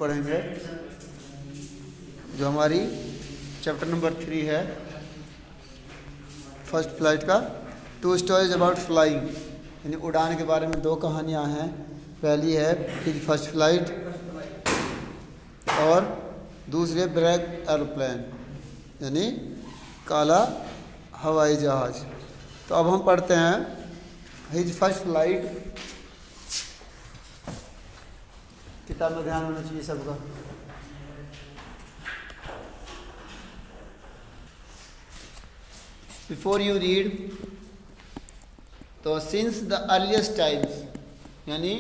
पढ़ेंगे जो हमारी चैप्टर नंबर 3 है फर्स्ट फ्लाइट का। 2 स्टोरीज अबाउट फ्लाइंग, यानी उड़ान के बारे में 2 कहानियाँ हैं। पहली है हिज फर्स्ट फ्लाइट और दूसरी है ब्लैक एरोप्लेन, यानी काला हवाई जहाज़। तो अब हम पढ़ते हैं हिज फर्स्ट फ्लाइट। किताब में ध्यान होना चाहिए सबका। बिफोर यू रीड, तो सिंस द अर्लीस्ट टाइम्स, यानी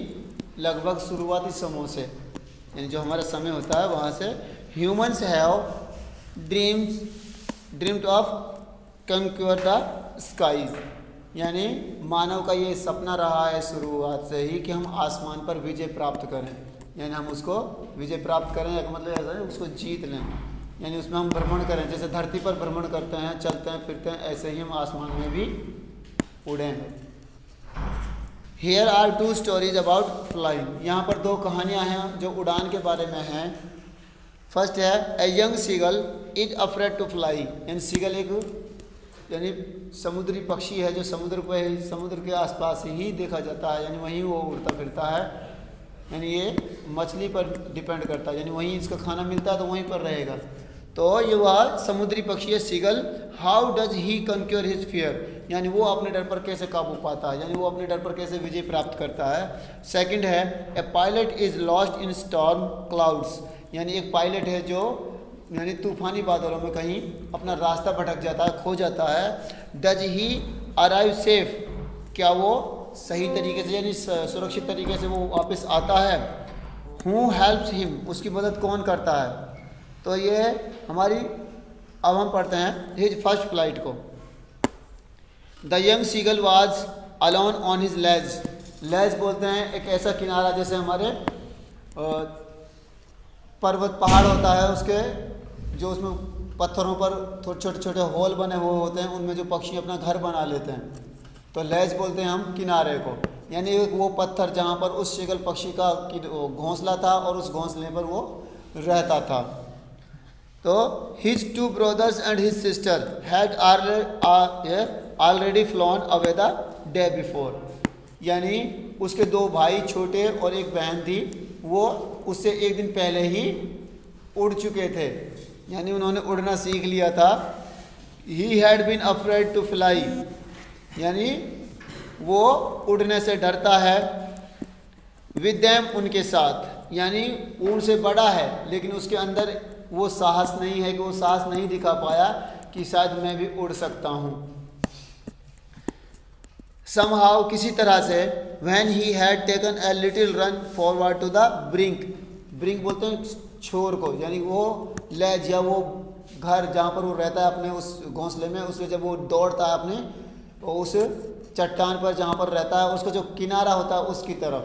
लगभग शुरुआती समयों से, यानी जो हमारा समय होता है वहाँ से, humans have dreamed of conquer the skies, यानी मानव का ये सपना रहा है शुरुआत से ही कि हम आसमान पर विजय प्राप्त करें, यानी हम उसको विजय प्राप्त करें या मतलब ऐसा है उसको जीत लें, यानी उसमें हम भ्रमण करें। जैसे धरती पर भ्रमण करते हैं, चलते हैं फिरते हैं, ऐसे ही हम आसमान में भी उड़ें। Here are 2 stories about flying। यहाँ पर 2 कहानियाँ हैं जो उड़ान के बारे में हैं। फर्स्ट है A young seagull is afraid to fly, यानी सीगल एक यानी समुद्री पक्षी है जो समुद्र के आसपास ही देखा जाता है, यानी वहीं वो उड़ता फिरता है, यानी ये मछली पर डिपेंड करता है, यानी वहीं इसका खाना मिलता है तो वहीं पर रहेगा। तो ये वह समुद्री पक्षी है seagull. How does he conquer his fear, यानी वो अपने डर पर कैसे काबू पाता है, यानी वो अपने डर पर कैसे विजय प्राप्त करता है। सेकंड है a pilot is lost in storm clouds, यानी एक पायलट है जो यानी तूफानी बादलों में कहीं अपना रास्ता भटक जाता है, खो जाता है। डज ही अराइव सेफ, क्या वो सही तरीके से यानी सुरक्षित तरीके से वो वापस आता है। हु हेल्प्स हिम, उसकी मदद कौन करता है। तो ये हमारी, अब हम पढ़ते हैं हिज फर्स्ट फ्लाइट को। The young seagull was alone on his ledge. Ledge बोलते हैं एक ऐसा किनारा जैसे हमारे पर्वत पहाड़ होता है, उसके जो उसमें पत्थरों पर थोड़े छोटे छोटे होल बने हुए होते हैं, उनमें जो पक्षी अपना घर बना लेते हैं, तो लेज बोलते हैं हम किनारे को, यानी एक वो पत्थर जहाँ पर उस सीगल पक्षी का घोंसला था और उस घोंसले पर वो रहता था। तो his 2 brothers and his sister had already flown away the day before, यानी उसके 2 भाई छोटे और एक बहन थी, वो उससे एक दिन पहले ही उड़ चुके थे, यानी उन्होंने उड़ना सीख लिया था। He had been afraid to fly, यानी वो उड़ने से डरता है। With them, उनके साथ, यानी उनसे बड़ा है लेकिन उसके अंदर वो साहस नहीं है कि वो साहस नहीं दिखा पाया कि शायद मैं भी उड़ सकता हूँ। Somehow, किसी तरह से, when he had taken a little run forward to the brink, brink बोलते हैं छोर को, यानी वो लेज या वो घर जहाँ पर वो रहता है अपने उस घोंसले में, उसमें जब वो दौड़ता है अपने तो उस चट्टान पर जहाँ पर रहता है उसका जो किनारा होता है उसकी तरफ,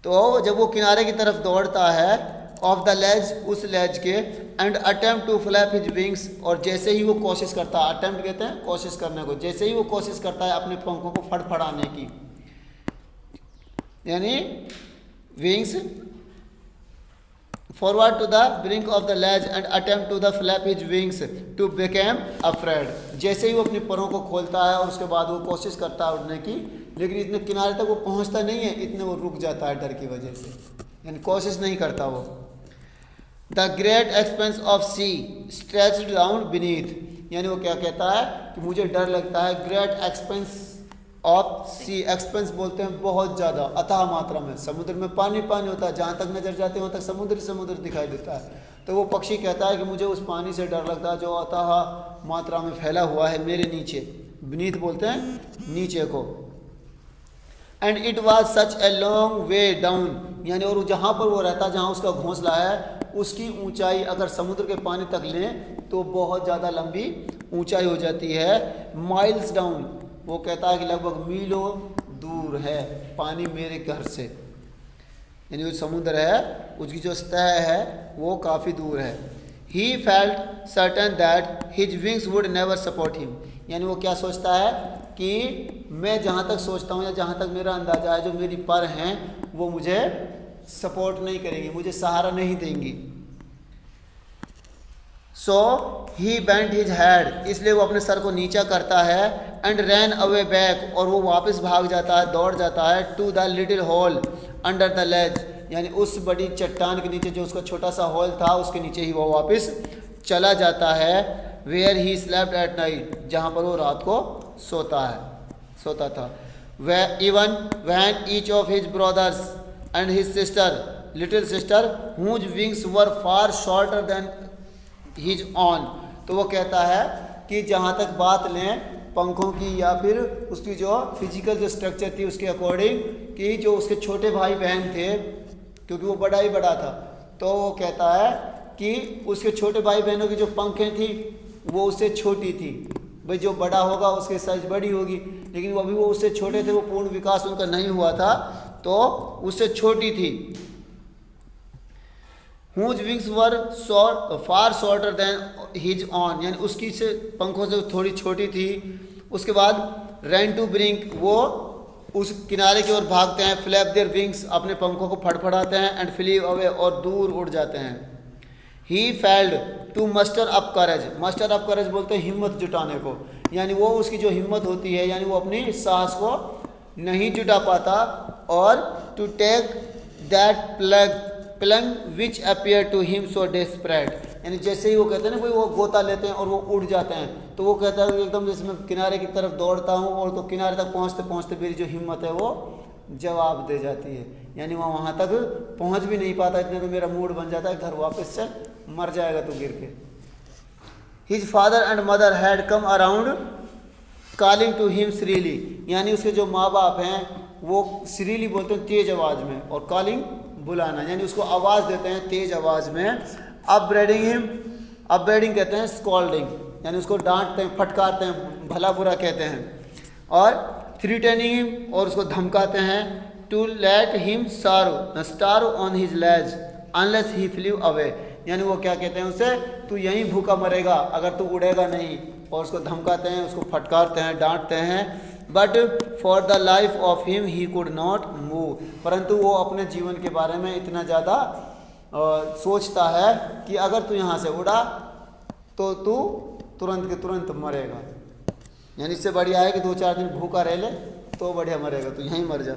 तो जब वो किनारे की तरफ दौड़ता है ऑफ द लेज, उस लेज के, and attempt to flap his wings, और जैसे ही वो कोशिश करता है, अटेम्प्ट कहते हैं कोशिश करने को, जैसे ही वो कोशिश करता है अपने पंखों को फड़फड़ाने की, यानी wings forward to the brink of the ledge and attempt to the flap his wings to became afraid, जैसे ही वो अपने परों को खोलता है और उसके बाद वो कोशिश करता है उड़ने की, लेकिन इतने किनारे तक वो पहुंचता नहीं है, इतने वो रुक जाता है डर की वजह से, यानी कोशिश नहीं करता वो। The great expanse of sea stretched down beneath, यानी वो क्या कहता है कि मुझे डर लगता है great expanse of sea, expanse बोलते हैं बहुत ज़्यादा अथाह मात्रा में, समुद्र में पानी पानी होता है, जहाँ तक नजर जाती है वहाँ तक समुद्र दिखाई देता है, तो वो पक्षी कहता है कि मुझे उस पानी से डर लगता है जो अथाह मात्रा में फैला हुआ है मेरे नीचे, बीनीथ बोलते हैं नीचे को। And it was such a long way down, यानी और जहाँ पर वो रहता, जहाँ उसका घोंसला है, उसकी ऊंचाई अगर समुद्र के पानी तक लें तो बहुत ज़्यादा लंबी ऊंचाई हो जाती है। माइल्स डाउन, वो कहता है कि लगभग मीलों दूर है पानी मेरे घर से, यानी जो समुद्र है उसकी जो सतह है वो काफ़ी दूर है। He felt certain that his wings would never support him, यानी वो क्या सोचता है कि मैं जहाँ तक सोचता हूँ या जहाँ तक मेरा अंदाजा है जो मेरी पर हैं वो मुझे सपोर्ट नहीं करेंगी, मुझे सहारा नहीं देंगी। सो ही बेंट हिज हेड, इसलिए वो अपने सर को नीचा करता है। एंड रैन अवे बैक, और वो वापस भाग जाता है, दौड़ जाता है। To the little hole under the ledge, यानी उस बड़ी चट्टान के नीचे जो उसका छोटा सा होल था उसके नीचे ही वो वापस चला जाता है। Where he slept at night, जहाँ पर वो रात को सोता था। Way even when each of his brothers and his sister, little sister, whose wings were far shorter than his own, तो वो कहता है कि जहाँ तक बात लें पंखों की या फिर उसकी जो फिजिकल जो स्ट्रक्चर थी उसके अकॉर्डिंग, कि जो उसके छोटे भाई बहन थे, क्योंकि वो बड़ा ही बड़ा था, तो वो कहता है कि उसके छोटे भाई बहनों की जो पंखें थी वो उससे छोटी थी। भाई जो बड़ा होगा उसकी साइज बड़ी होगी, लेकिन वो अभी वो उससे छोटे थे, वो पूर्ण विकास उनका नहीं हुआ था, तो उससे छोटी थी। Whose wings were far shorter than his own, यानी उसकी से पंखों से थोड़ी छोटी थी। उसके बाद ran to brink, वो उस किनारे की ओर भागते हैं। flap their wings, अपने पंखों को फड़फड़ाते हैं। and flee away, और दूर उड़ जाते हैं। he failed to muster up courage, muster up courage बोलते हैं हिम्मत जुटाने को, यानी वो उसकी जो हिम्मत होती है, यानी वो अपनी साहस को नहीं जुटा पाता। और to take that plunge which appeared to him so desperate, यानी जैसे ही वो कहते हैं ना, कोई वो गोता लेते हैं और वो उड़ जाते हैं, तो वो कहता है एकदम जैसे मैं किनारे की तरफ दौड़ता हूँ और तो किनारे तक पहुँचते पहुँचते मेरी जो हिम्मत है वो जवाब दे जाती है, यानी वहाँ वहाँ तक पहुँच भी नहीं पाता, इतने तो मेरा मूड बन जाता है घर वापस चल, मर जाएगा तू गिर के। His father and mother had come around calling to him shrilly, यानी उसके जो माँ बाप हैं वो श्रीली बोलते हैं तेज आवाज़ में, और कॉलिंग बुलाना, यानी उसको आवाज़ देते हैं तेज आवाज़ में। अपब्रेडिंग हिम, अपब्रेडिंग कहते हैं स्कॉल्डिंग, यानी उसको डांटते हैं, फटकारते हैं, भला बुरा कहते हैं। और थ्रीटेनिंग हिम, और उसको धमकाते हैं। To let him starve on his ledge unless he flew away, यानी वो क्या कहते हैं उसे, तू यहीं भूखा मरेगा अगर तू उड़ेगा नहीं, और उसको धमकाते हैं, उसको फटकारते हैं, डांटते हैं। But for the life of him he could not move, परंतु वो अपने जीवन के बारे में इतना ज़्यादा सोचता है कि अगर तू यहाँ से उड़ा तो तू तुरंत के तुरंत मरेगा, यानी इससे बढ़िया है कि 2-4 दिन भूखा रह ले तो बढ़िया मरेगा, तो यहीं मर जा।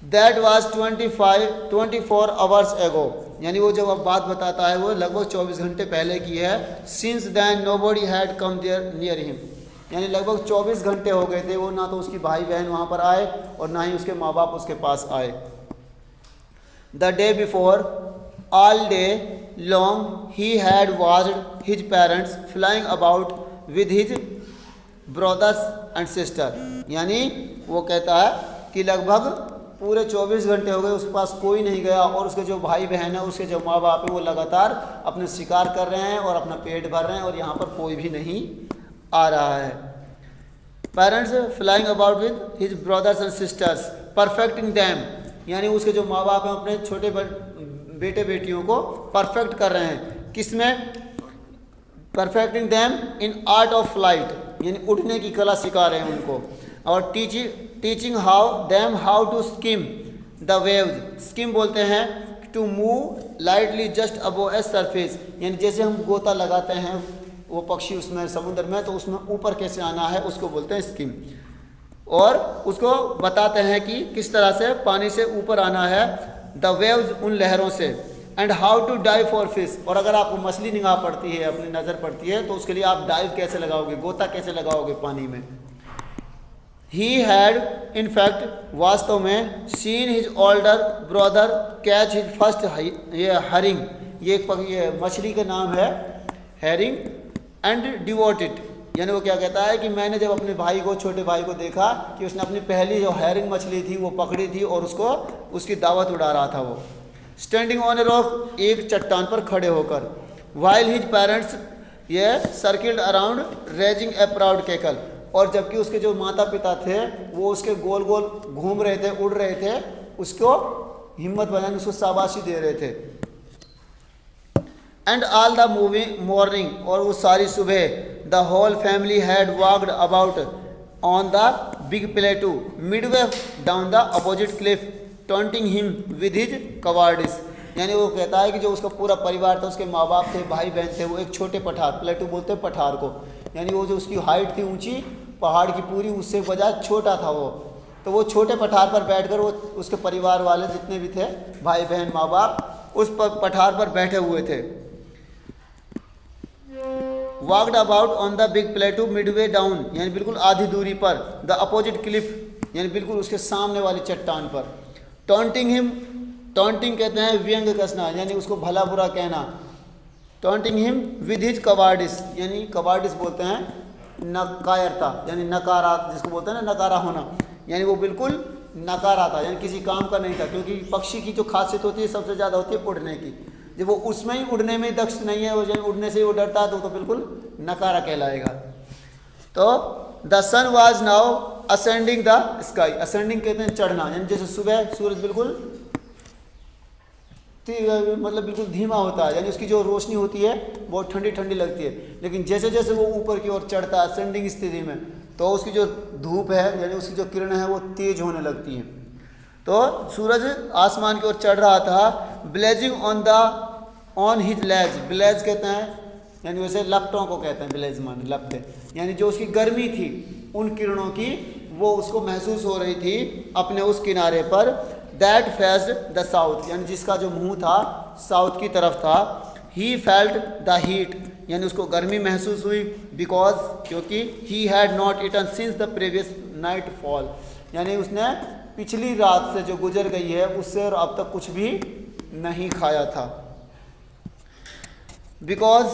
दैट वॉज 24 आवर्स एगो, यानी वो जब अब बात बताता है वो लगभग 24 घंटे पहले की है। Since then nobody had come there near him, यानी लगभग 24 घंटे हो गए थे, वो ना तो उसकी भाई बहन वहाँ पर आए और ना ही उसके माँ बाप उसके पास आए। The day before all day long he had watched his parents flying about with his brothers and sister, यानी वो कहता है कि लगभग पूरे 24 घंटे हो गए उसके पास कोई नहीं गया, और उसके जो भाई बहन है, उसके जो माँ बाप हैं, वो लगातार अपने शिकार कर रहे हैं और अपना पेट भर रहे हैं, और यहाँ पर कोई भी नहीं आ रहा है। Parents flying about with his brothers and sisters perfecting them, यानी उसके जो माँ बाप हैं अपने छोटे बेटे बेटियों को परफेक्ट कर रहे हैं। किसमें? Perfecting them in art of flight, यानी उड़ने की कला सिखा रहे हैं उनको। और teaching how to skim the waves, skim बोलते हैं to move lightly just above a surface, यानी जैसे हम गोता लगाते हैं वो पक्षी उसमें समुद्र में, तो उसमें ऊपर कैसे आना है उसको बोलते हैं स्किम, और उसको बताते हैं कि किस तरह से पानी से ऊपर आना है। द वेव्स, उन लहरों से। And how to dive for fish, और अगर आपको मछली निगाह पड़ती है, अपनी नज़र पड़ती है, तो उसके लिए आप डाइव कैसे लगाओगे, गोता कैसे लगाओगे पानी में। ही हैड इन फैक्ट, वास्तव में, seen his older brother catch his first hurrying, ये मछली का नाम है हैरिंग, एंड डिवोटेड, यानी वो क्या कहता है कि मैंने जब अपने भाई को, छोटे भाई को देखा कि उसने अपनी पहली जो हैरिंग मछली थी वो पकड़ी थी और उसको उसकी दावत उड़ा रहा था वो। स्टैंडिंग ऑन ए रॉक, एक चट्टान पर खड़े होकर। वाइल हिज पेरेंट्स ये सर्किल्ड अराउंड रेजिंग ए प्राउड कैकल, और जबकि उसके जो माता पिता थे वो उसके गोल गोल घूम रहे थे, उड़ रहे थे, उसको हिम्मत बनाने, उसको शाबाशी दे रहे थे। एंड ऑल द मॉर्निंग, और वो सारी सुबह, the whole family had walked about on the big plateau midway down the opposite cliff taunting him with his cowardice, यानी वो कहता है कि जो उसका पूरा परिवार था, उसके माँ बाप थे, भाई बहन थे, वो एक छोटे पठार, प्लेटू बोलते हैं पठार को, यानी वो जो उसकी हाइट थी ऊंची पहाड़ की पूरी, उससे बजाय छोटा था वो, तो वो छोटे पठार पर बैठकर वो उसके परिवार वाले जितने भी थे, भाई बहन माँ बाप, उस पठार पर बैठे हुए थे। Walked about on the big plateau midway down, यानी बिल्कुल आधी दूरी पर, द अपोजिट क्लिफ, यानी बिल्कुल उसके सामने वाली चट्टान पर। टॉन्टिंग हिम, टॉन्टिंग कहते हैं व्यंग कसना, यानी उसको भला बुरा कहना। Taunting him with his cowardice, यानी कवार्डिस बोलते हैं नकायरता, यानी नकारा, जिसको बोलते हैं ना नकारा होना, यानी वो बिल्कुल नकारा था, यानी किसी काम का नहीं था, क्योंकि पक्षी की जो खासियत होती है सबसे ज़्यादा होती है उड़ने की, जब वो उसमें ही उड़ने में दक्ष नहीं है, वो जब उड़ने से ही वो डरता है तो बिल्कुल नकारा कहलाएगा। तो the sun was now ascending the sky, ascending कहते हैं चढ़ना, यानी जैसे सुबह सूरज बिल्कुल मतलब बिल्कुल धीमा होता है, यानी उसकी जो रोशनी होती है बहुत ठंडी ठंडी लगती है, लेकिन जैसे जैसे वो ऊपर की ओर चढ़ता है असेंडिंग स्थिति में, तो उसकी जो धूप है यानी उसकी जो किरणें हैं वो तेज होने लगती हैं। तो सूरज आसमान की ओर चढ़ रहा था। Blazing on his ledge, blaze कहते हैं यानी वैसे लपटों को कहते हैं, ब्लेज मान लपटे, यानी जो उसकी गर्मी थी उन किरणों की वो उसको महसूस हो रही थी अपने उस किनारे पर। दैट फेस्ड द साउथ, यानी जिसका जो मुंह था साउथ की तरफ था। ही फेल्ट द हीट, यानी उसको गर्मी महसूस हुई, बिकॉज क्योंकि he had not eaten since the previous nightfall, यानी उसने पिछली रात से जो गुजर गई है उससे और अब तक कुछ भी नहीं खाया था। Because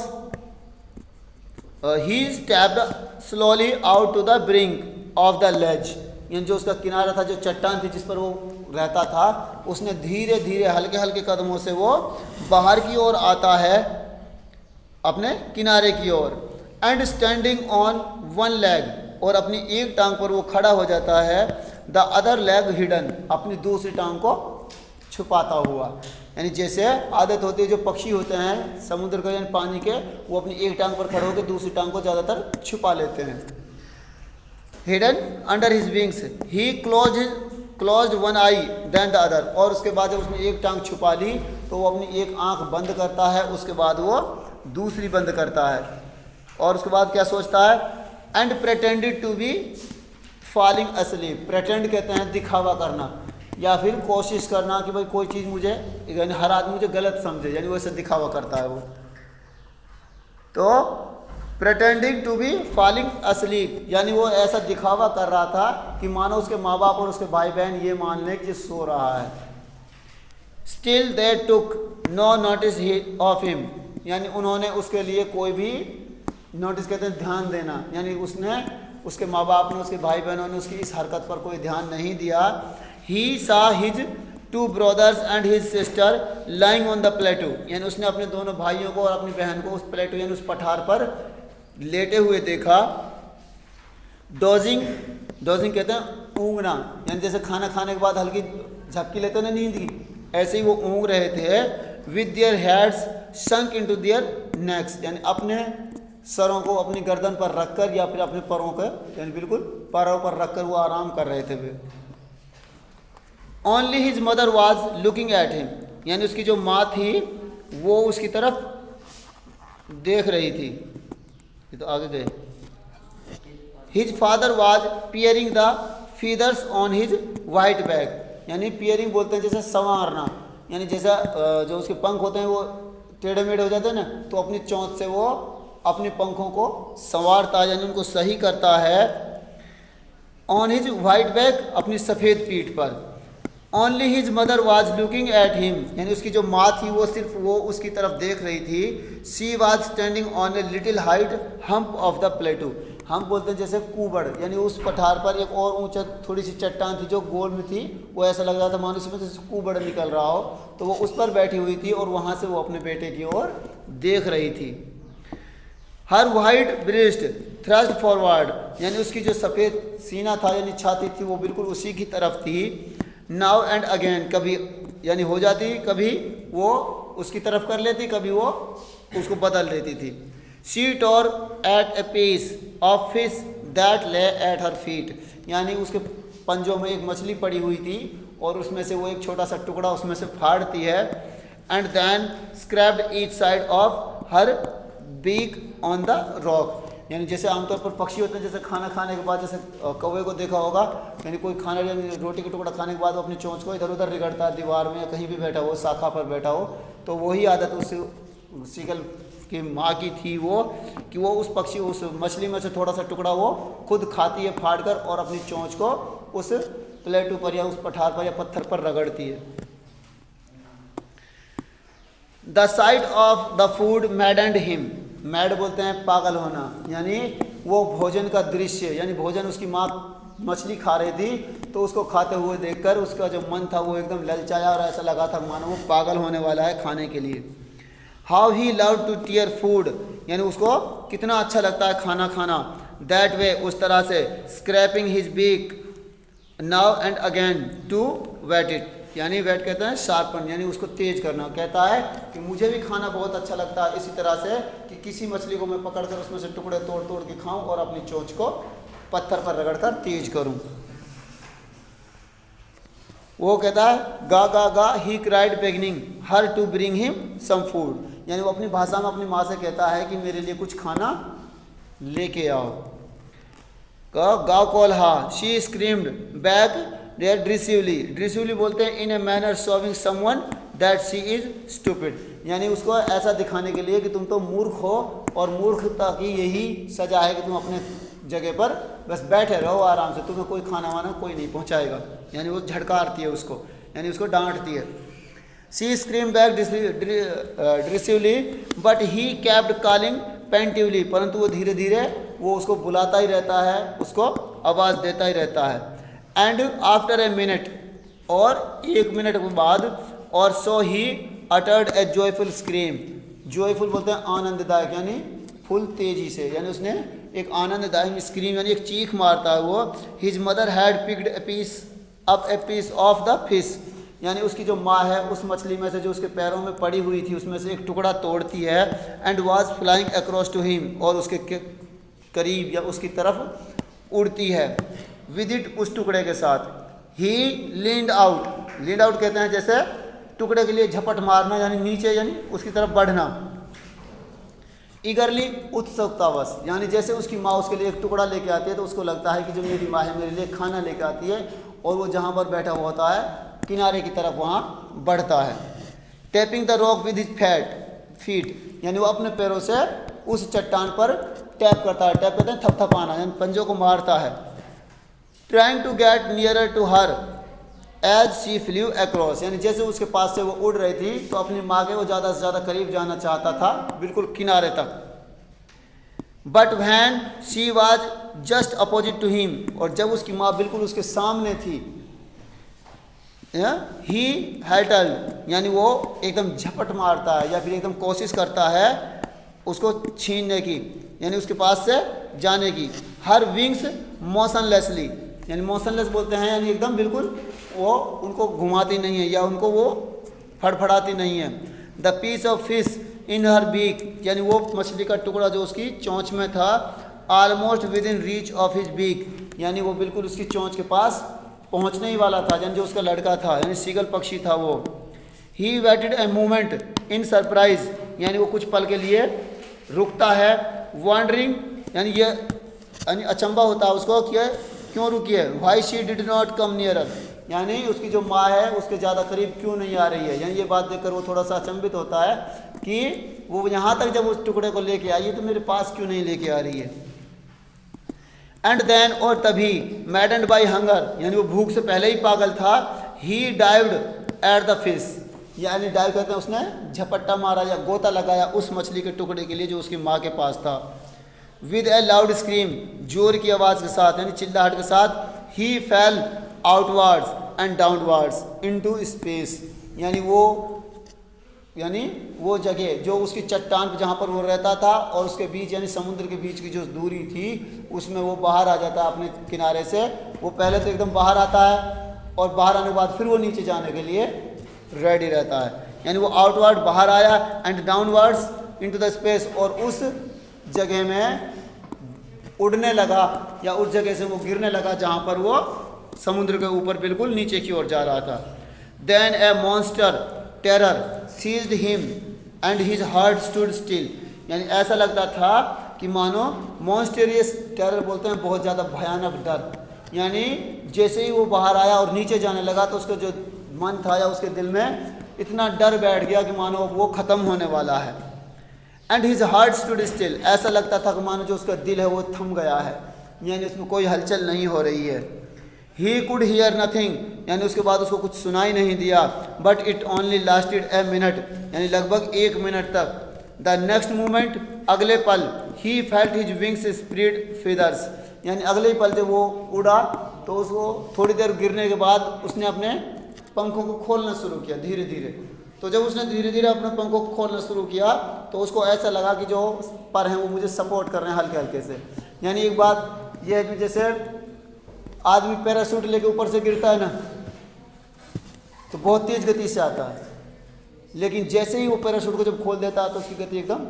he stepped slowly out to the brink of the ledge, यानी जो उसका किनारा था, जो चट्टान थी जिस पर वो रहता था, उसने धीरे धीरे हल्के हल्के कदमों से वो बाहर की ओर आता है अपने किनारे की ओर। And standing on one leg, और अपनी एक टांग पर वो खड़ा हो जाता है। द अदर लेग हिडन, अपनी दूसरी टांग को छुपाता हुआ, यानी जैसे आदत होती है जो पक्षी होते हैं समुद्र के यानी पानी के, वो अपनी एक टांग पर खड़े होकर दूसरी टांग को ज़्यादातर छुपा लेते हैं। Hidden under his wings, he closed one eye then the other, और उसके बाद जब उसने एक टांग छुपा ली तो वो अपनी एक आंख बंद करता है, उसके बाद वो दूसरी बंद करता है, और उसके बाद क्या सोचता है। And pretended to be falling asleep, pretend कहते हैं दिखावा करना या फिर कोशिश करना कि भाई कोई चीज़ मुझे, यानी हर आदमी मुझे गलत समझे, यानी वैसे दिखावा करता है वो। तो pretending to be falling asleep, यानी वो ऐसा दिखावा कर रहा था कि मानो उसके माँ बाप और उसके भाई बहन ये मान लें कि सो रहा है। Still they took no notice of him, यानी उन्होंने उसके लिए कोई भी नोटिस, कहते हैं ध्यान देना, यानी उसके माँ बाप ने, उसके भाई बहनों ने उसकी इस हरकत पर कोई ध्यान नहीं दिया। He saw his two brothers and his sister lying on the plateau, यानी उसने अपने दोनों भाइयों को और अपनी बहन को उस प्लेटू यानी उस पठार पर लेटे हुए देखा। डोजिंग कहते हैं ऊँगना, यानी जैसे खाना खाने के बाद हल्की झपकी लेते ना नींद की, ऐसे ही वो ऊँग रहे थे। With their heads sunk into their next, यानी अपने सरों को अपनी गर्दन पर रखकर या फिर अपने पैरों पर, यानी बिल्कुल पैरों पर रखकर वो आराम कर रहे थे वे। Only his mother was looking at him, यानी उसकी जो माँ थी वो उसकी तरफ देख रही थी। ये तो आगे गए। His father was peering the feathers on his white back, यानी पियरिंग बोलते हैं जैसे संवारना, यानी जैसा जो उसके पंख होते हैं वो टेढ़े मेढ़े हो जाते हैं ना, तो अपनी चोंच से वो अपने पंखों को संवारता है, यानी उनको सही करता है। ऑन हिज वाइट बैक, अपनी सफ़ेद पीठ पर। Only his mother was looking at him, यानी उसकी जो माँ थी वो सिर्फ वो उसकी तरफ देख रही थी। She was standing on a little height hump of the प्लेटू, हम बोलते हैं जैसे कुबड़, यानी उस पठार पर एक और ऊंचा थोड़ी सी चट्टान थी जो गोल में थी, वो ऐसा लग रहा था मानो इसमें जैसे कुबड़ निकल रहा हो, तो वो उस पर बैठी हुई थी और वहाँ से वो अपने बेटे की ओर देख रही थी। हर वाइट ब्रेस्ट थ्रस्ट फॉरवर्ड, यानी उसकी जो सफ़ेद सीना था यानी छाती थी वो बिल्कुल उसी की तरफ थी। नाउ एंड अगेन, कभी यानी हो जाती, कभी वो उसकी तरफ कर लेती, कभी वो उसको बदल देती थी। She tore at a piece of fish that lay at her feet, यानी उसके पंजों में एक मछली पड़ी हुई थी और उसमें से वो एक छोटा सा टुकड़ा उसमें से फाड़ती है। And then scraped each side of her beak on the rock, यानी जैसे आमतौर पर पक्षी होते हैं, जैसे खाना खाने के बाद, जैसे कौवे को देखा होगा, यानी कोई खाना रोटी का टुकड़ा खाने के बाद वो अपनी चोंच को इधर उधर रगड़ता है, दीवार में या कहीं भी बैठा हो, शाखा पर बैठा हो, तो वही आदत उस सीगल की माँ की थी वो, कि वो उस पक्षी उस मछली में से थोड़ा सा टुकड़ा वो खुद खाती है फाड़ कर, और अपनी चोंच को उस प्लेटू पर या उस पठार पर या पत्थर पर रगड़ती है। The site of the food मैडेंड him, mad बोलते हैं पागल होना, यानी वो भोजन का दृश्य, यानी भोजन उसकी माँ मछली खा रही थी तो उसको खाते हुए देखकर उसका जो मन था वो एकदम ललचाया और ऐसा लगा था मानो वो पागल होने वाला है खाने के लिए। How he love to tear food, यानी उसको कितना अच्छा लगता है खाना खाना। दैट वे, उस तरह से। Scraping his beak now and again to whet it, यानी वेट कहते हैं शार्पन, यानी उसको तेज करना। कहता है कि मुझे भी खाना बहुत अच्छा लगता है इसी तरह से, कि किसी मछली को मैं पकड़कर उसमें से टुकड़े तोड़ तोड़ के खाऊं और अपनी चोंच को पत्थर पर रगड़कर तेज करूं। वो कहता है गा गा गा he cried begging her to bring him some food, यानी वो अपनी भाषा में अपनी माँ से कहता है कि मेरे लिए कुछ खाना लेके आओ। गाँव कॉल हा, she screamed back there derisively, derisively बोलते हैं in a manner showing someone that she is stupid, यानी उसको ऐसा दिखाने के लिए कि तुम तो मूर्ख हो, और मूर्खता की यही सजा है कि तुम अपने जगह पर बस बैठे रहो आराम से, तुम्हें कोई खाना वाना कोई नहीं पहुंचाएगा, यानी वो झटकारती है उसको, यानी उसको डांटती है। She scream back derisively but he kept calling plaintively, परंतु वो धीरे धीरे वो उसको बुलाता ही रहता है, उसको आवाज़ देता ही रहता है। एंड आफ्टर ए मिनट, और 1 मिनट के बाद, और so he uttered a joyful scream, joyful बोलते हैं आनंददायक, यानी फुल तेजी से, यानी उसने एक आनंददायक स्क्रीम यानी एक चीख मारता है वो। His mother had picked a piece of the fish, यानी उसकी जो माँ है उस मछली में से जो उसके पैरों में पड़ी हुई थी उसमें से एक टुकड़ा तोड़ती है। And was flying across to him, और उसके करीब या उसकी तरफ उड़ती है। विद इट, उस टुकड़े के साथ। ही लीन्ड आउट, लीन्ड आउट कहते हैं जैसे टुकड़े के लिए झपट मारना, यानी नीचे, यानी उसकी तरफ बढ़ना। ईगरली, उत्सुकतावश, यानी जैसे उसकी माँ उसके लिए एक टुकड़ा लेके आती है तो उसको लगता है कि जो मेरी माँ है मेरे लिए खाना लेके आती है, और वो जहाँ पर बैठा हुआ होता है किनारे की तरफ वहाँ बढ़ता है। Tapping the rock with his feet, यानी वो अपने पैरों से उस चट्टान पर टैप करता है, टैप कहते हैं थपथपाना, यानी पंजों को मारता है। Trying to get nearer to her as she flew across, यानी जैसे उसके पास से वो उड़ रही थी तो अपनी माँ के वो ज़्यादा से ज़्यादा करीब जाना चाहता था, बिल्कुल किनारे तक। But when she was just opposite to him, और जब उसकी माँ बिल्कुल उसके सामने थी, ही हैटल्ड, यानी वो एकदम झपट मारता है या फिर एकदम कोशिश करता है उसको छीनने की, यानी उसके पास से जाने की। हर विंग्स मोशनलेसली, यानी मोशनलेस बोलते हैं यानी एकदम बिल्कुल वो उनको घुमाती नहीं है या उनको वो फड़फड़ाती नहीं है। The piece of fish in her beak, यानी वो मछली का टुकड़ा जो उसकी चोंच में था, almost within reach of his beak, यानी वो बिल्कुल उसकी चोंच के पास पहुंचने ही वाला था, यानी जो उसका लड़का था, यानी सीगल पक्षी था वो। He waited a moment in surprise, यानी वो कुछ पल के लिए रुकता है। वॉन्डरिंग, यानी ये यानी अचंबा होता है उसको कि क्यों रुकी है। Why she did not come nearer, यानी उसकी जो माँ है उसके ज़्यादा करीब क्यों नहीं आ रही है, यानी ये बात देखकर वो थोड़ा सा अचंभित होता है कि वो यहाँ तक जब उस टुकड़े को लेके आई है तो मेरे पास क्यों नहीं लेके आ रही है। एंड देन, और तभी, मैडन्ड बाई हंगर, यानी वो भूख से पहले ही पागल था। ही डाइव्ड एट द फिश, यानी डाइव कहते हैं उसने झपट्टा मारा या गोता लगाया उस मछली के टुकड़े के लिए जो उसकी माँ के पास था। विद ए लाउड स्क्रीम, जोर की आवाज़ के साथ, यानी चिल्लाहट के साथ। He fell outwards and downwards into space, यानी वो जगह जो उसकी चट्टान पर जहाँ पर वो रहता था और उसके बीच यानी समुद्र के बीच की जो दूरी थी उसमें वो बाहर आ जाता है अपने किनारे से। वो पहले तो एकदम बाहर आता है और बाहर आने के बाद फिर वो नीचे जाने के लिए रेडी रहता है, यानी वो आउटवर्ड बाहर आया and downwards into the space, और उस जगह में उड़ने लगा या उस जगह से वो गिरने लगा जहाँ पर वो समुद्र के ऊपर बिल्कुल नीचे की ओर जा रहा था। Then a monster terror seized him and his heart stood still, यानी ऐसा लगता था कि मानो मॉन्स्टेरियस टेरर बोलते हैं बहुत ज़्यादा भयानक डर, यानी जैसे ही वो बाहर आया और नीचे जाने लगा तो उसका जो मन था या उसके दिल में इतना डर बैठ गया कि मानो वो ख़त्म होने वाला है। And his heart stood still, ऐसा लगता था कि मानो जो उसका दिल है वो थम गया है, यानी उसमें कोई हलचल नहीं हो रही है। ही कुड हियर नथिंग, यानी उसके बाद उसको कुछ सुनाई नहीं दिया। But it only lasted a minute, यानी लगभग 1 मिनट तक। द नेक्स्ट मोमेंट, अगले पल, he felt his wings spread feathers, यानी अगले ही पल जब वो उड़ा तो उसको थोड़ी देर गिरने के बाद उसने अपने पंखों को खोलना शुरू किया धीरे धीरे। तो जब उसने धीरे धीरे अपने पंखों को खोलना शुरू किया तो उसको ऐसा लगा कि जो पर हैं वो मुझे सपोर्ट कर रहे हैं हल्के हल्के से। यानी एक बात यह है कि जैसे आदमी पैराशूट लेके ऊपर से गिरता है ना तो बहुत तेज गति से आता है, लेकिन जैसे ही वो पैराशूट को जब खोल देता है तो उसकी गति एकदम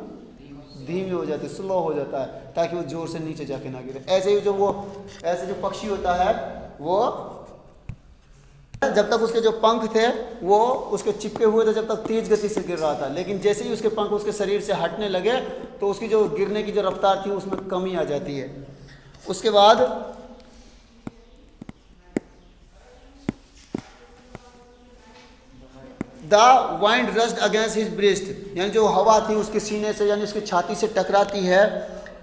धीमी हो जाती है, स्लो हो जाता है, ताकि वो जोर से नीचे जाके ना गिरे। ऐसे ही जो ऐसे जो पक्षी होता है वो जब तक उसके जो पंख थे वो उसके चिपके हुए थे जब तक तेज गति से गिर रहा था, लेकिन जैसे ही उसके पंख उसके शरीर से हटने लगे तो उसकी जो गिरने की जो रफ्तार थी उसमें कमी आ जाती है। उसके बाद the wind rust against his breast, यानी जो हवा थी उसके सीने से यानी उसकी छाती से टकराती है,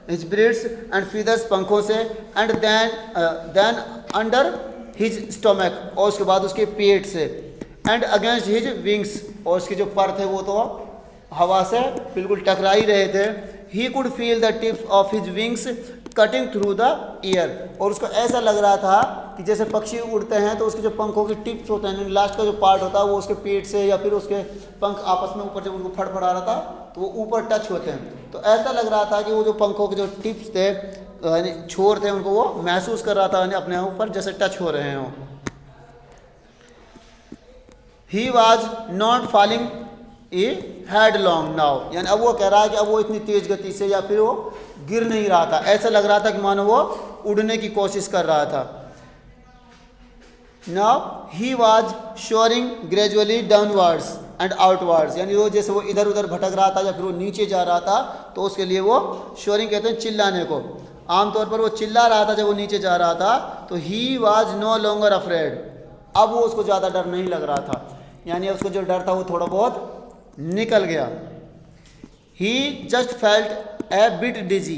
हिज ब्रेस्ट एंड फीदर्स, पंखों से, and then under his stomach, और उसके बाद उसके पेट से, एंड अगेंस्ट हिज विंग्स, और उसके जो पर थे वो तो हवा से बिल्कुल टकरा ही रहे थे। He could feel the tips of his wings cutting through the air, और उसको ऐसा लग रहा था कि जैसे पक्षी उड़ते हैं तो उसके जो पंखों के टिप्स होते हैं, लास्ट का जो पार्ट होता है वो उसके पेट से या फिर उसके पंख आपस में ऊपर जब उनको फड़फड़ा रहा था तो वो ऊपर टच होते हैं। तो ऐसा लग रहा था कि वो जो पंखों के जो टिप्स थे यानी छोर थे उनको वो महसूस कर रहा था यानी अपने ऊपर जैसे टच हो रहे हों। He was not falling A head long now, यानी अब वो कह रहा है कि अब वो इतनी तेज गति से या फिर वो गिर नहीं रहा था, ऐसा लग रहा था कि मानो वो उड़ने की कोशिश कर रहा था। Now he was shoring gradually downwards and outwards, यानी वो जैसे वो इधर उधर भटक रहा था या फिर वो नीचे जा रहा था तो उसके लिए वो शोरिंग कहते हैं चिल्लाने को। आमतौर पर वो चिल्ला रहा था जब वो नीचे जा रहा था। तो he was no longer afraid, अब वो उसको ज़्यादा डर नहीं लग रहा था, यानी उसको जो डर था वो थोड़ा बहुत निकल गया। ही जस्ट फेल्ट ए बिट डिजी,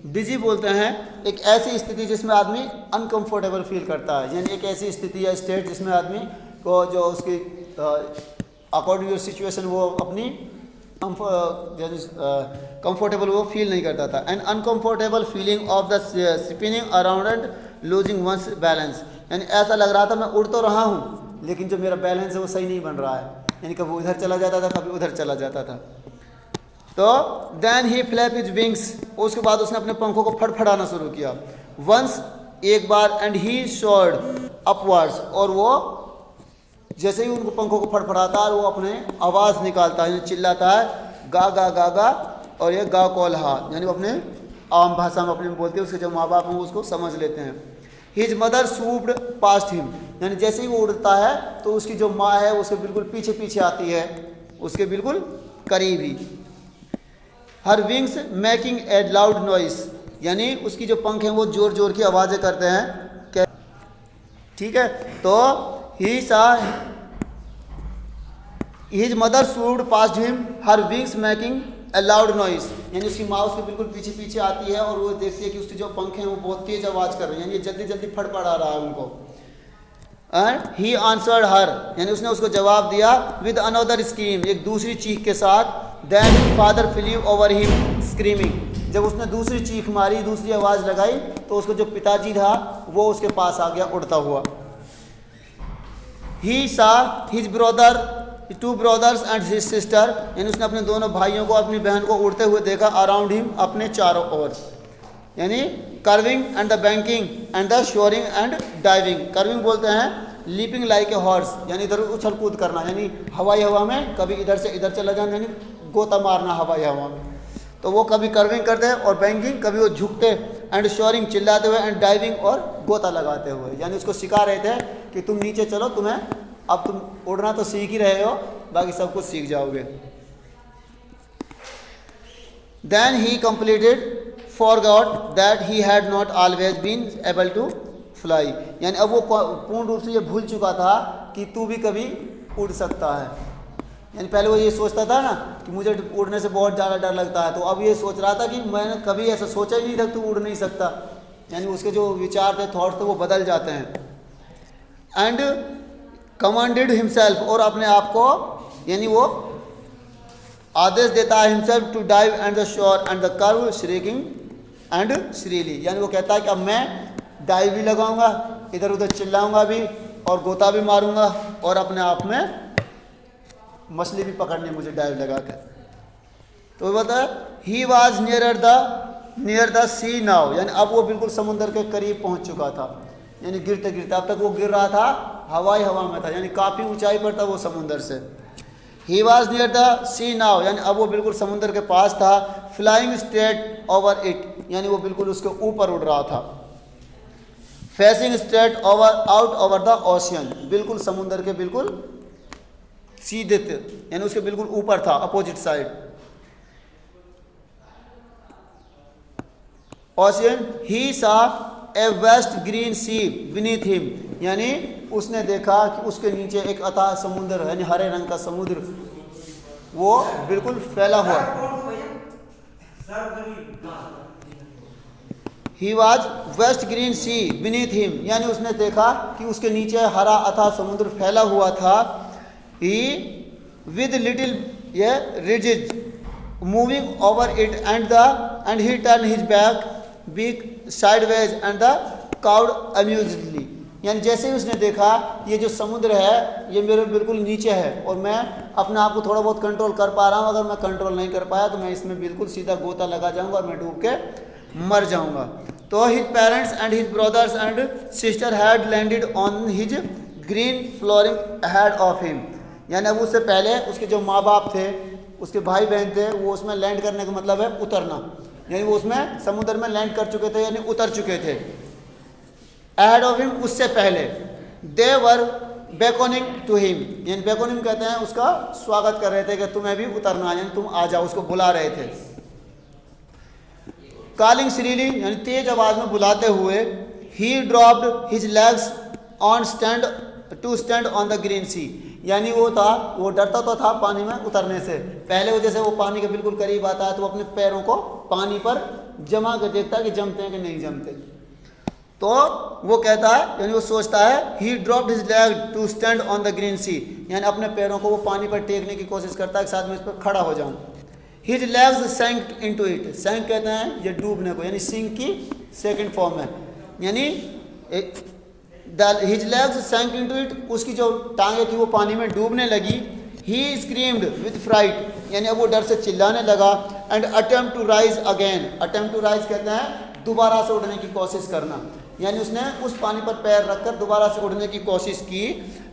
डिजी बोलते हैं एक ऐसी स्थिति जिसमें आदमी अनकंफर्टेबल फील करता है, यानी एक ऐसी स्थिति या स्टेट जिसमें आदमी को जो उसकी अकॉर्डिंग टू सिचुएशन वो अपनी कंफर्टेबल वो फील नहीं करता था। An uncomfortable feeling of the spinning around and losing one's balance, यानी ऐसा लग रहा था मैं उड़ तो रहा हूँ लेकिन जो मेरा बैलेंस है वो सही नहीं बन रहा है, यानी कभी उधर चला जाता था कभी उधर चला जाता था। तो then he flap his wings, उसके बाद उसने अपने पंखों को फड़फड़ाना शुरू किया। वंस, एक बार, एंड ही सोर्ड अपवर्ड्स, और वो जैसे ही उनको पंखों को फड़फड़ाता है वो अपने आवाज़ निकालता है, चिल्लाता है गा गा गा गा, और ये गा कॉल हा, यानी वो अपने आम भाषा में अपने में बोलते हैं, उसके जो माँ बाप हैं वो उसको समझ लेते हैं। His mother swooped past him, यानी जैसे ही वो उड़ता है तो उसकी जो माँ है उसके बिल्कुल पीछे पीछे आती है, उसके बिल्कुल करीब ही। Her wings making a loud noise, यानी उसकी जो पंख हैं वो जोर जोर की आवाज़ें करते हैं। ठीक है, तो he saw his mother swooped past him her wings making a loud noise, यानी उसकी माँ उसके बिल्कुल पीछे पीछे आती है और वो देखती है कि उसके जो पंख हैं वो बहुत तेज आवाज़ कर रहे हैं, यानी जल्दी जल्दी फड़फड़ा रहा है उनको। एंड ही आंसर्ड हर, यानी उसने उसको जवाब दिया विद अनदर स्क्रीम, एक दूसरी चीख के साथ। Then father flew over him screaming, जब उसने दूसरी चीख मारी, दूसरी आवाज़ लगाई तो उसका जो पिताजी था वो उसके पास आ गया उड़ता हुआ। He saw his brother, two brothers and his sister, यानी उसने अपने दोनों भाइयों को अपनी बहन को उड़ते हुए देखा। अराउंड हिम, अपने चारों ओर, यानी curving and the banking and the shoring and diving. Curving बोलते हैं लीपिंग लाइक ए हॉर्स, यानी इधर उछल कूद करना, यानी हवाई हवा में कभी इधर से इधर चला जाना, यानी गोता मारना हवाई हवा में। तो वो कभी कर्विंग करते हैं और बैंकिंग, कभी वो झुकते एंड शोरिंग, चिल्लाते हुए, एंड डाइविंग, और गोता लगाते हुए। यानी उसको सिखा रहे थे कि तुम नीचे चलो, तुम्हें अब तुम उड़ना तो सीख ही रहे हो, बाकी सब कुछ सीख जाओगे। Then he completed forgot that he had not always been able to fly. यानी अब वो पूर्ण रूप से ये भूल चुका था कि तू भी कभी उड़ सकता है। यानी पहले वो ये सोचता था ना कि मुझे उड़ने से बहुत ज़्यादा डर लगता है, तो अब ये सोच रहा था कि मैंने कभी ऐसा सोचा ही नहीं था तू उड़ नहीं सकता। यानी उसके जो विचार थे, थॉट्स थे, वो बदल जाते हैं। एंड कमांडेड हिमसेल्फ, और अपने आप को, यानी वो आदेश देता है himself to dive and the shore and the curve shrieking and shrilly. यानी वो कहता है कि अब मैं डाइव भी लगाऊंगा, इधर उधर चिल्लाऊंगा भी, और गोता भी मारूंगा, और अपने आप में मछली भी पकड़नी मुझे डाइव लगा कर। तो वो बता he was near the sea now. यानी अब वो बिल्कुल समुद्र के करीब पहुंच चुका था। यानी गिरते गिरते, अब तक वो गिर रहा था हवाई हवा में था, यानी काफ़ी ऊंचाई पर था वो समुद्र से। He was near the sea now, यानी अब वो बिल्कुल समुद्र के पास था। फ्लाइंग स्ट्रेट ओवर इट, यानी वो बिल्कुल उसके ऊपर उड़ रहा था। Facing straight out over the ocean, बिल्कुल समुद्र के बिल्कुल सीधे थे, यानी उसके बिल्कुल ऊपर था, अपोजिट साइड। ओशियन ही सा ए waste green sea beneath him, यानी उसने देखा कि उसके नीचे एक अथाह समुद्र, यानी हरे रंग का समुद्र, वो बिल्कुल फैला हुआ। He was vast green sea beneath him, यानी उसने देखा कि उसके नीचे हरा अथाह समुद्र फैला हुआ था। ही विद लिटिल ये ridges moving over it and he turn his back beak sideways and the cawed amusedly, यानी जैसे ही उसने देखा ये जो समुद्र है ये मेरे बिल्कुल नीचे है, और मैं अपने आप को थोड़ा बहुत कंट्रोल कर पा रहा हूँ। अगर मैं कंट्रोल नहीं कर पाया तो मैं इसमें बिल्कुल सीधा गोता लगा जाऊंगा और मैं डूब के मर जाऊंगा। तो his parents and his brothers and sister had landed on his green flooring ahead of him, यानी अब उससे पहले उसके जो माँ बाप थे, उसके भाई बहन थे, वो उसमें लैंड करने का मतलब है उतरना, यानी वो उसमें समुद्र में लैंड कर चुके थे, यानी उतर चुके थे। अहेड ऑफ हिम, उससे पहले। दे वर बेकॉनिंग टू हिम, यानी बेकॉनिंग कहते हैं उसका स्वागत कर रहे थे कि तुम्हें भी उतरना, यानी तुम आ जाओ, उसको बुला रहे थे। कॉलिंग श्रीली, यानी तेज आवाज में बुलाते हुए। He dropped his legs on stand to stand on the green sea, यानी वो डरता तो था पानी में उतरने से पहले। वो जैसे वो पानी के बिल्कुल करीब आता है तो वो अपने पैरों को पानी पर जमा कर देखता है कि जमते हैं कि नहीं जमते। तो वो कहता है, यानी वो सोचता है, he dropped his leg to stand on the green sea, यानी अपने पैरों को वो पानी पर टेकने की कोशिश करता है कि साथ में इस पर खड़ा हो जाऊं। हिज लेग्स सैंक इनटू इट, सैंक कहते हैं ये डूबने को, यानी सिंक की सेकंड फॉर्म है, यानी हिज लेग्स सैंक इनटू इट, उसकी जो टांगे थी वो पानी में डूबने लगी। ही स्क्रीम्ड विद फ्राइट, यानी अब वो डर से चिल्लाने लगा। And attempt to rise again, attempt to rise कहते हैं दोबारा से उड़ने की कोशिश करना, यानी उसने उस पानी पर पैर रखकर दोबारा से उड़ने की कोशिश की।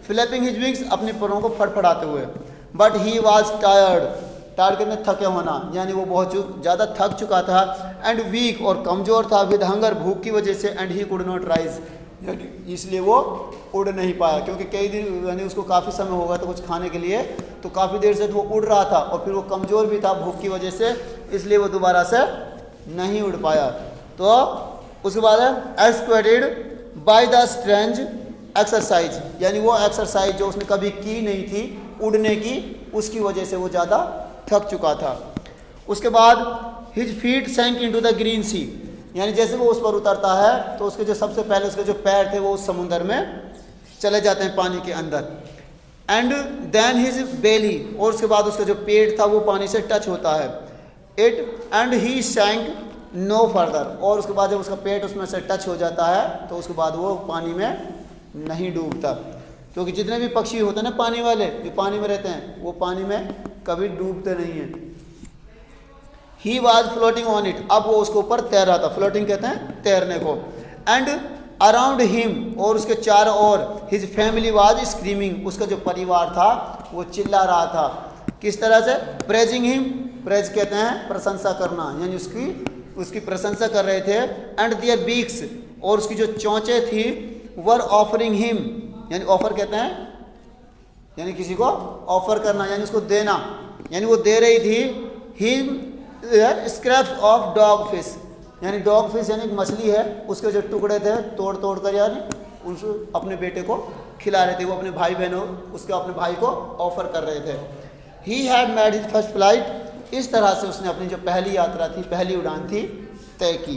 फ्लैपिंग हिज विंग्स, अपने परों को फड़फड़ाते हुए। But he was tired, tired कहते थके होना, यानी वो बहुत ज़्यादा थक चुका था। एंड वीक, और कमज़ोर था। विद हंगर, भूख की वजह से। And he could not rise, इसलिए वो उड़ नहीं पाया, क्योंकि कई दिन यानी उसको काफ़ी समय हो गया था कुछ खाने के लिए, तो काफ़ी देर से तो वो उड़ रहा था, और फिर वो कमज़ोर भी था भूख की वजह से, इसलिए वो दोबारा से नहीं उड़ पाया। तो उसके बाद है एक्सक्वेटेड बाय द स्ट्रेंज एक्सरसाइज, यानी वो एक्सरसाइज जो उसने कभी की नहीं थी उड़ने की, उसकी वजह से वो ज़्यादा थक चुका था। उसके बाद his feet sank into the green sea, यानी जैसे वो उस पर उतरता है तो उसके जो सबसे पहले उसके जो पैर थे वो उस समुद्र में चले जाते हैं पानी के अंदर। एंड देन हिज बेली, और उसके बाद उसका जो पेट था वो पानी से टच होता है। It and he sank no further, और उसके बाद जब उसका पेट उसमें से टच हो जाता है तो उसके बाद वो पानी में नहीं डूबता, क्योंकि जितने भी पक्षी होते हैं ना पानी वाले जो पानी में रहते हैं वो पानी में कभी डूबते नहीं हैं। He was floating on it, अब वो उसके ऊपर तैर रहा था, फ्लोटिंग कहते हैं तैरने को। एंड अराउंड हिम, और उसके चारों ओर। हिज फैमिली वाज स्क्रीमिंग, उसका जो परिवार था वो चिल्ला रहा था। किस तरह से? प्रेजिंग हिम, प्रेज कहते हैं प्रशंसा करना, यानी उसकी प्रशंसा कर रहे थे। एंड दियर बीक्स, और उसकी जो चोंचें थी, वर ऑफरिंग हिम, यानी ऑफर कहते हैं यानी किसी को ऑफर करना, यानी उसको देना, यानी वो दे रही थी him scraps of dog fish, यानी डॉग फिश यानी मछली है, उसके जो टुकड़े थे तोड़ तोड़ कर यानी उनको अपने बेटे को खिला रहे थे। वो अपने भाई बहनों उसके अपने भाई को ऑफर कर रहे थे। He had made his first flight, इस तरह से उसने अपनी जो पहली यात्रा थी, पहली उड़ान थी, तय की।